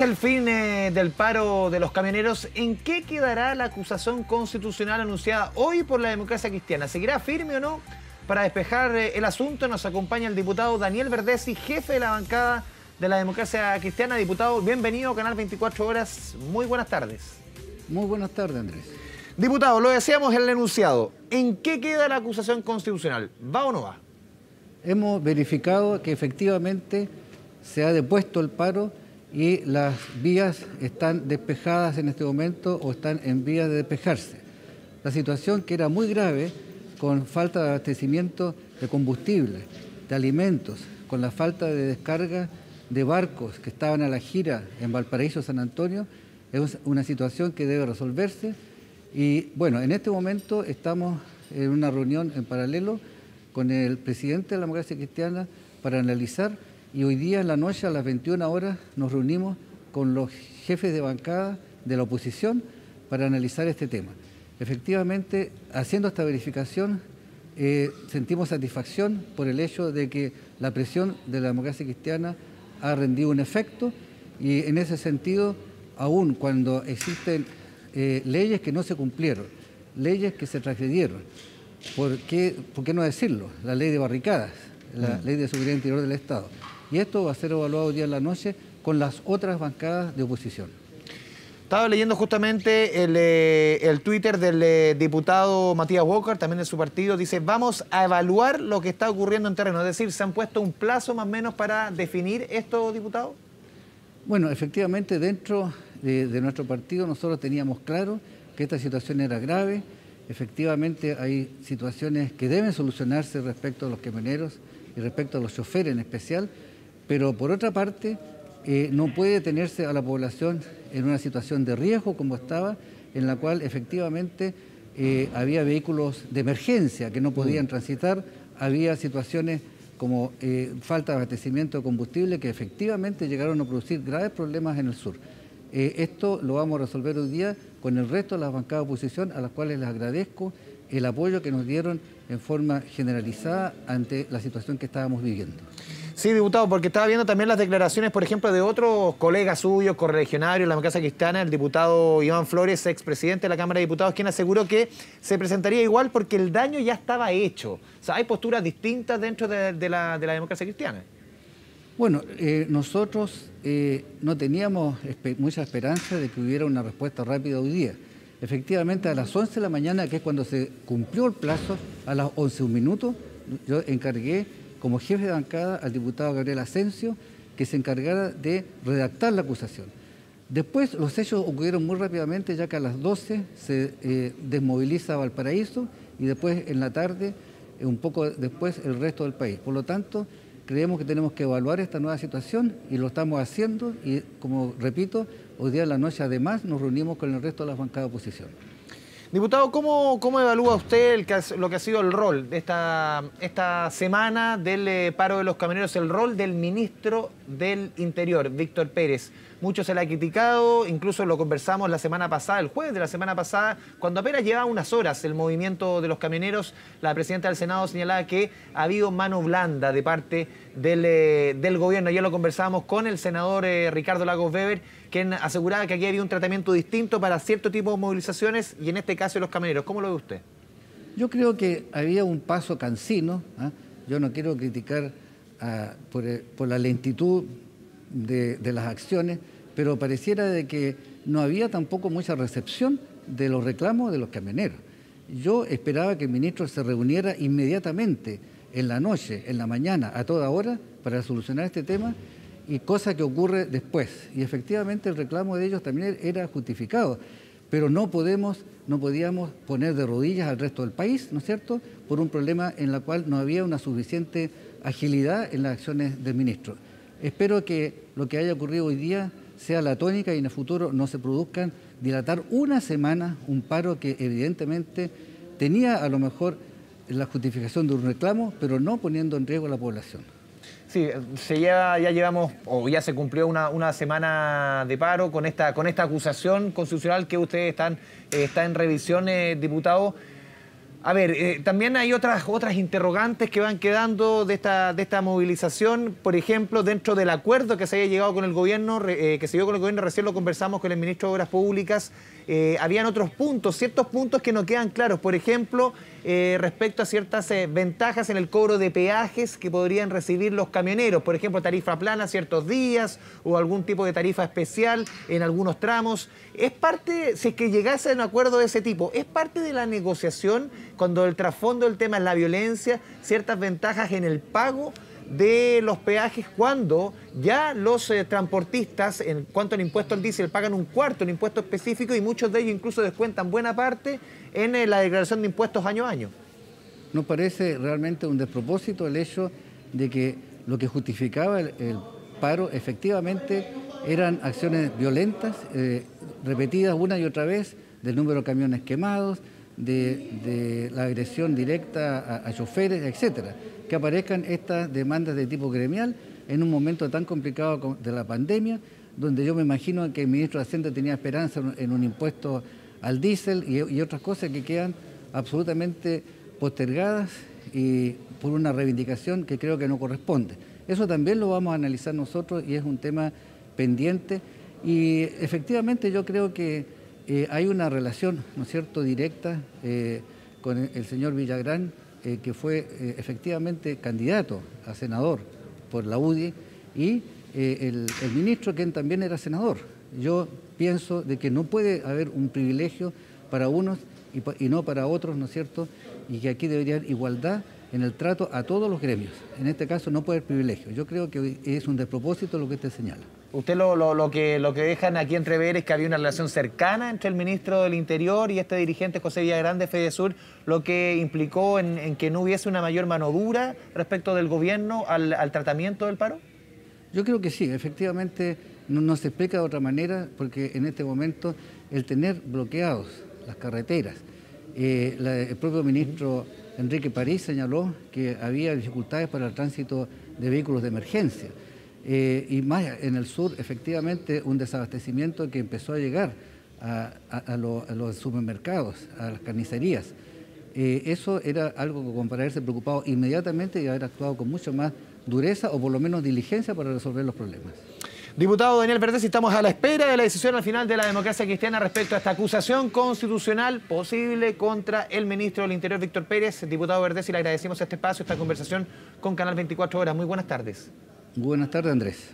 el fin del paro de los camioneros, ¿en qué quedará la acusación constitucional anunciada hoy por la Democracia Cristiana? ¿Seguirá firme o no? Para despejar el asunto nos acompaña el diputado Daniel Verdesi, jefe de la bancada de la Democracia Cristiana. Diputado, bienvenido a Canal 24 Horas. Muy buenas tardes. Muy buenas tardes, Andrés. Diputado, lo decíamos en el enunciado. ¿En qué queda la acusación constitucional? ¿Va o no va? Hemos verificado que efectivamente se ha depuesto el paro y las vías están despejadas en este momento o están en vías de despejarse. La situación, que era muy grave, con falta de abastecimiento de combustible, de alimentos, con la falta de descarga de barcos que estaban a la gira en Valparaíso, San Antonio, es una situación que debe resolverse. Y bueno, en este momento estamos en una reunión en paralelo con el presidente de la Democracia Cristiana para analizar, y hoy día en la noche a las 21 horas nos reunimos con los jefes de bancada de la oposición para analizar este tema. Efectivamente, haciendo esta verificación, sentimos satisfacción por el hecho de que la presión de la Democracia Cristiana ha rendido un efecto, y en ese sentido, aún cuando existen leyes que no se cumplieron, leyes que se transgredieron, ¿por qué no decirlo? La ley de barricadas, la ley de seguridad interior del Estado. Y esto va a ser evaluado hoy día en la noche con las otras bancadas de oposición. Estaba leyendo justamente el Twitter del diputado Matías Walker, también de su partido. Dice, vamos a evaluar lo que está ocurriendo en terreno. Es decir, ¿se han puesto un plazo más o menos para definir esto, diputado? Bueno, efectivamente, dentro de nuestro partido nosotros teníamos claro que esta situación era grave. Efectivamente, hay situaciones que deben solucionarse respecto a los camioneros y respecto a los choferes en especial, pero por otra parte, no puede tenerse a la población en una situación de riesgo como estaba, en la cual efectivamente había vehículos de emergencia que no podían transitar, había situaciones como falta de abastecimiento de combustible que efectivamente llegaron a producir graves problemas en el sur. Esto lo vamos a resolver hoy día con el resto de las bancadas de oposición, a las cuales les agradezco el apoyo que nos dieron en forma generalizada ante la situación que estábamos viviendo. Sí, diputado, porque estaba viendo también las declaraciones, por ejemplo, de otros colegas suyos, correligionarios de la Democracia Cristiana, el diputado Iván Flores, expresidente de la Cámara de Diputados, quien aseguró que se presentaría igual porque el daño ya estaba hecho. O sea, hay posturas distintas dentro de la Democracia Cristiana. Bueno, nosotros no teníamos mucha esperanza de que hubiera una respuesta rápida hoy día. Efectivamente, a las 11 de la mañana, que es cuando se cumplió el plazo, a las 11:01, yo encargué como jefe de bancada al diputado Gabriel Asensio que se encargara de redactar la acusación. Después los hechos ocurrieron muy rápidamente, ya que a las 12 se desmoviliza Valparaíso y después en la tarde, un poco después, el resto del país. Por lo tanto, creemos que tenemos que evaluar esta nueva situación y lo estamos haciendo, y como repito, hoy día en la noche además nos reunimos con el resto de las bancadas de oposición. Diputado, ¿cómo evalúa usted lo que ha sido el rol de esta semana del paro de los camioneros, el rol del ministro del Interior, Víctor Pérez? Mucho se le ha criticado, incluso lo conversamos la semana pasada, el jueves de la semana pasada, cuando apenas llevaba unas horas el movimiento de los camioneros. La presidenta del Senado señalaba que ha habido mano blanda de parte del gobierno. Ayer lo conversábamos con el senador Ricardo Lagos Weber, quien aseguraba que aquí había un tratamiento distinto para cierto tipo de movilizaciones y en este caso los camioneros. ¿Cómo lo ve usted? Yo creo que había un paso cansino. Yo no quiero criticar por la lentitud de las acciones, pero pareciera de que no había tampoco mucha recepción de los reclamos de los camioneros. Yo esperaba que el ministro se reuniera inmediatamente, en la noche, en la mañana, a toda hora, para solucionar este tema, y cosa que ocurre después. Y efectivamente el reclamo de ellos también era justificado, pero no podíamos poner de rodillas al resto del país, ¿no es cierto?, por un problema en el cual no había una suficiente agilidad en las acciones del ministro. Espero que lo que haya ocurrido hoy día sea la tónica y en el futuro no se produzcan dilatar una semana un paro que evidentemente tenía a lo mejor la justificación de un reclamo, pero no poniendo en riesgo a la población. Sí, ya llevamos, o ya se cumplió una semana de paro con esta acusación constitucional que ustedes está en revisión, diputado. A ver, también hay otras interrogantes que van quedando de esta movilización. Por ejemplo, dentro del acuerdo que se había llegado con el gobierno, recién lo conversamos con el ministro de Obras Públicas, habían otros puntos, ciertos puntos que no quedan claros. Por ejemplo, respecto a ciertas ventajas en el cobro de peajes que podrían recibir los camioneros. Por ejemplo, tarifa plana ciertos días o algún tipo de tarifa especial en algunos tramos. Es parte, si es que llegase a un acuerdo de ese tipo, es parte de la negociación cuando el trasfondo del tema es la violencia, ciertas ventajas en el pago de los peajes cuando ya los transportistas, en cuanto al impuesto al diésel, pagan un cuarto en impuesto específico y muchos de ellos incluso descuentan buena parte en la declaración de impuestos año a año. Nos parece realmente un despropósito el hecho de que lo que justificaba el paro efectivamente eran acciones violentas, repetidas una y otra vez, del número de camiones quemados, de la agresión directa a choferes, etcétera. Que aparezcan estas demandas de tipo gremial en un momento tan complicado de la pandemia, donde yo me imagino que el ministro de Hacienda tenía esperanza en un impuesto al diésel y otras cosas que quedan absolutamente postergadas y por una reivindicación que creo que no corresponde. Eso también lo vamos a analizar nosotros y es un tema pendiente y efectivamente yo creo que hay una relación, ¿no es cierto?, directa con el señor Villagrán, que fue efectivamente candidato a senador por la UDI, y el ministro, quien también era senador. Yo pienso de que no puede haber un privilegio para unos y no para otros, ¿no es cierto?, y que aquí debería haber igualdad en el trato a todos los gremios. En este caso no puede haber privilegio. Yo creo que es un despropósito lo que usted señala. Usted lo que dejan aquí entrever es que había una relación cercana entre el ministro del Interior y este dirigente José Villagrán de Fedesur, lo que implicó en que no hubiese una mayor mano dura respecto del gobierno al tratamiento del paro. Yo creo que sí, efectivamente no se explica de otra manera, porque en este momento el tener bloqueados las carreteras, el propio ministro Enrique París señaló que había dificultades para el tránsito de vehículos de emergencia. Y más en el sur, efectivamente, un desabastecimiento que empezó a llegar a los supermercados, a las carnicerías. Eso era algo como para haberse preocupado inmediatamente y haber actuado con mucho más dureza o por lo menos diligencia para resolver los problemas. Diputado Daniel Verdes, estamos a la espera de la decisión al final de la democracia cristiana respecto a esta acusación constitucional posible contra el ministro del Interior, Víctor Pérez. Diputado Verdes, y le agradecemos este espacio, esta conversación con Canal 24 Horas. Muy buenas tardes. Buenas tardes, Andrés.